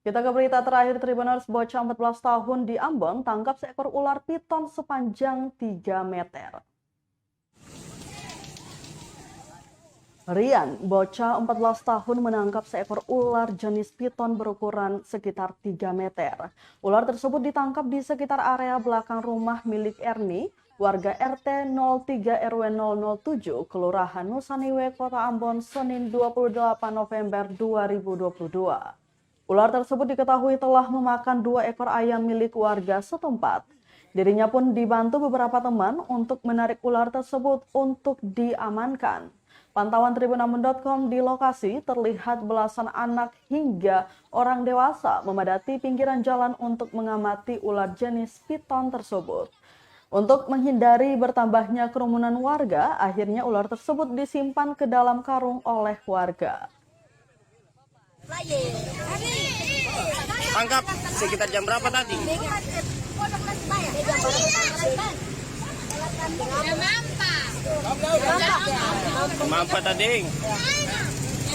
Kita ke berita terakhir, Tribuners. Bocah 14 tahun di Ambon tangkap seekor ular piton sepanjang 3 meter. Rian, bocah 14 tahun menangkap seekor ular jenis piton berukuran sekitar 3 meter. Ular tersebut ditangkap di sekitar area belakang rumah milik Erni, warga RT 03 RW 007, Kelurahan Nusaniwe, Kota Ambon, Senin 28 November 2022. Ular tersebut diketahui telah memakan 2 ekor ayam milik warga setempat. Dirinya pun dibantu beberapa teman untuk menarik ular tersebut untuk diamankan. Pantauan tribunambon.com di lokasi terlihat belasan anak hingga orang dewasa memadati pinggiran jalan untuk mengamati ular jenis piton tersebut. Untuk menghindari bertambahnya kerumunan warga, akhirnya ular tersebut disimpan ke dalam karung oleh warga. Tangkap sekitar jam berapa tadi? Mampa tadi.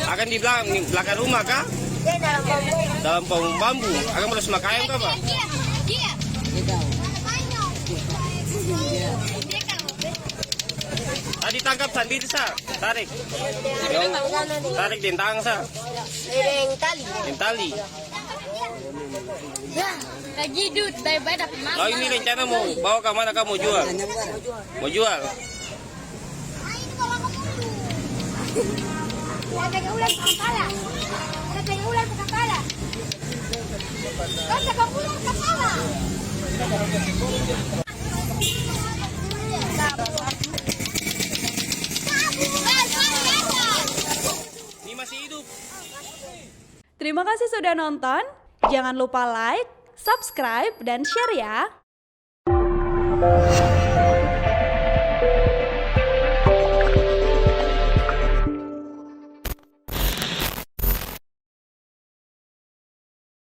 Akan di belakang rumah kah? Dalam pohon bambu. Akan harus makan ayam kah, Pak? Tadi tangkap sendiri, Sa. Tarik. Tarik di tangan, Sa. Di tali. Ya, lagi dud, bye-bye dapat makan. Oh, ini rencana mau bawa ke mana kamu jual? Mau jual? Ada ular ke kepala. Ada ular ke kepala. Ada ular ke kepala. Ini masih hidup. Terima kasih sudah nonton. Jangan lupa like, subscribe, dan share ya.